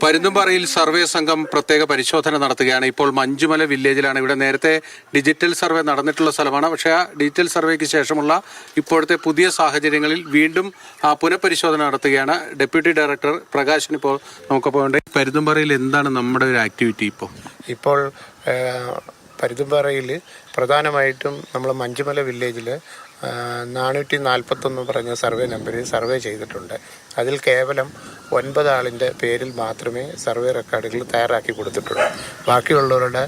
പരുന്തുംപാറയിൽ survey സംഘം പ്രത്യേക പരിശോധന നടത്തുകയാണ്. ഇപ്പോൾ മഞ്ചുമല വില്ലേജിലാണ്. ഇവിടെ നേരത്തെ ഡിജിറ്റൽ സർവേ നടന്നിട്ടുള്ള സ്ഥലമാണ്. പക്ഷേ ആ ഡിജിറ്റൽ സർവേക്ക് ശേഷമുള്ള ഇപ്പോഴത്തെ പുതിയ സാഹചര്യങ്ങളിൽ വീണ്ടും പുനഃപരിശോധന നടത്തുകയാണ്. ഡെപ്യൂട്ടി ഡയറക്ടർ പ്രകാശൻ ഇപ്പോൾ നമുക്കൊപ്പം ഉണ്ട്. പരുന്തുംപാറയിൽ എന്താണ് നമ്മുടെ ഒരു ആക്ടിവിറ്റി ഇപ്പോൾ പരുന്തുംപാറയിൽ പ്രധാനമായിട്ടും നമ്മൾ മഞ്ചുമല വില്ലേജിൽ 441 പറഞ്ഞ സർവേ നമ്പറിൽ സർവേ ചെയ്തിട്ടുണ്ട്. അതിൽ കേവലം 9 ആളിൻ്റെ പേരിൽ മാത്രമേ സർവേ റെക്കോർഡുകൾ തയ്യാറാക്കി കൊടുത്തിട്ടുള്ളൂ. ബാക്കിയുള്ളവരുടെ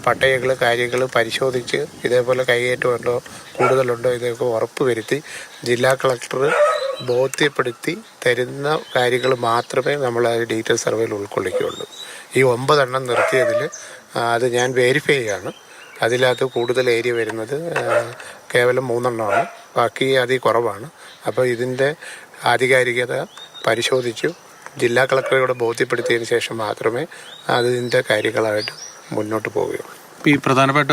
പട്ടയങ്ങൾ കാര്യങ്ങൾ പരിശോധിച്ച് ഇതേപോലെ കൈയേറ്റമുണ്ടോ കൂടുതലുണ്ടോ ഇതൊക്കെ ഉറപ്പ് വരുത്തി ജില്ലാ കളക്ടർ ബോധ്യപ്പെടുത്തി തരുന്ന കാര്യങ്ങൾ മാത്രമേ നമ്മൾ ആ ഡീറ്റെയിൽ സർവേയിൽ ഉൾക്കൊള്ളിക്കുകയുള്ളൂ. ഈ 9 എണ്ണം നിർത്തിയതിൽ അത് ഞാൻ വെരിഫൈ ചെയ്യാണ്. അതിനകത്ത് കൂടുതൽ ഏരിയ വരുന്നത് കേവലം 3 എണ്ണമാണ്. ബാക്കി അതിൽ കുറവാണ്. അപ്പോൾ ഇതിൻ്റെ ആധികാരികത പരിശോധിച്ചു ജില്ലാ കളക്ടറോട് ബോധ്യപ്പെടുത്തിയതിന് ശേഷം മാത്രമേ അതിൻ്റെ കാര്യങ്ങളായിട്ട് മുന്നോട്ട് പോവുകയുള്ളൂ. ഈ പ്രധാനപ്പെട്ട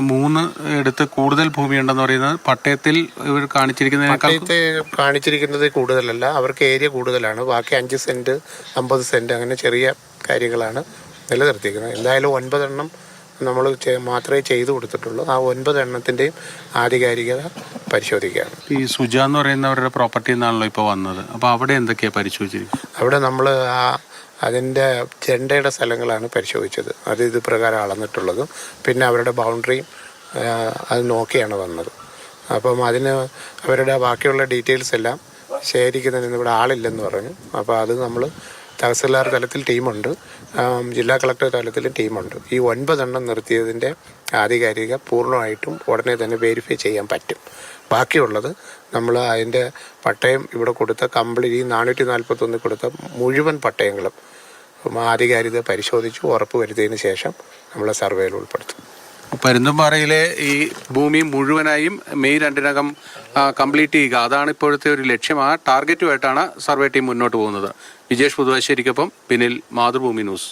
3 എടുത്ത് കൂടുതൽ ഭൂമിയുണ്ടെന്ന് പറയുന്നത് പട്ടയത്തിൽ ഇവർ കാണിച്ചിരിക്കുന്നത് കൂടുതലല്ല, അവർക്ക് ഏരിയ കൂടുതലാണ്. ബാക്കി 5 സെൻറ്റ് 50 സെൻറ്റ് അങ്ങനെ ചെറിയ കാര്യങ്ങളാണ് നിലനിർത്തിയിരിക്കുന്നത്. എന്തായാലും 9 എണ്ണം നമ്മൾ മാത്രമേ ചെയ്തു കൊടുത്തിട്ടുള്ളൂ. ആ 9 എണ്ണത്തിൻ്റെയും ആധികാരികത പരിശോധിക്കുകയാണ്. ഈ സുജ എന്ന് പറയുന്നവരുടെ പ്രോപ്പർട്ടിയിൽ നിന്നാണല്ലോ ഇപ്പോൾ വന്നത്. അപ്പോൾ അവിടെ എന്തൊക്കെയാണ് പരിശോധിച്ചിരിക്കുന്നത്? അവിടെ നമ്മൾ അതിൻ്റെ ജെണ്ടയുടെ സ്ഥലങ്ങളാണ് പരിശോധിച്ചത്. അത് ഇത് പ്രകാരം അളന്നിട്ടുള്ളതും പിന്നെ അവരുടെ ബൗണ്ടറിയും അത് നോക്കിയാണ് വന്നത്. അപ്പം അതിന് അവരുടെ ബാക്കിയുള്ള ഡീറ്റെയിൽസ് എല്ലാം ശേഖരിക്കുന്നതിന് ഇവിടെ ആളില്ലെന്ന് പറഞ്ഞു. അപ്പോൾ അത് നമ്മൾ തഹസിൽദാർ തലത്തിൽ ടീമുണ്ട്, ജില്ലാ കളക്ടർ തലത്തിൽ ടീമുണ്ട്. ഈ 9 എണ്ണം നിർത്തിയതിൻ്റെ ആധികാരിക പൂർണ്ണമായിട്ടും ഉടനെ തന്നെ വെരിഫൈ ചെയ്യാൻ പറ്റും. ബാക്കിയുള്ളത് നമ്മൾ അതിൻ്റെ പട്ടയം ഇവിടെ കൊടുത്ത കംപ്ലീറ്റ് ഈ 441 കൊടുത്ത മുഴുവൻ പട്ടയങ്ങളും ആധികാരികത പരിശോധിച്ച് ഉറപ്പ് വരുത്തിയതിന് ശേഷം നമ്മൾ സർവേയിൽ ഉൾപ്പെടുത്തും. പരുന്തുംപാറയിലെ ഈ ഭൂമി മുഴുവനായും മെയ് 2-നകം കംപ്ലീറ്റ് ചെയ്യുക, അതാണ് ഇപ്പോഴത്തെ ഒരു ലക്ഷ്യം. ആ ടാർഗറ്റുമായിട്ടാണ് സർവേ ടീം മുന്നോട്ട് പോകുന്നത്. വിജേഷ് പുതുവാശ്ശേരിക്കൊപ്പം പിന്നിൽ മാതൃഭൂമി ന്യൂസ്.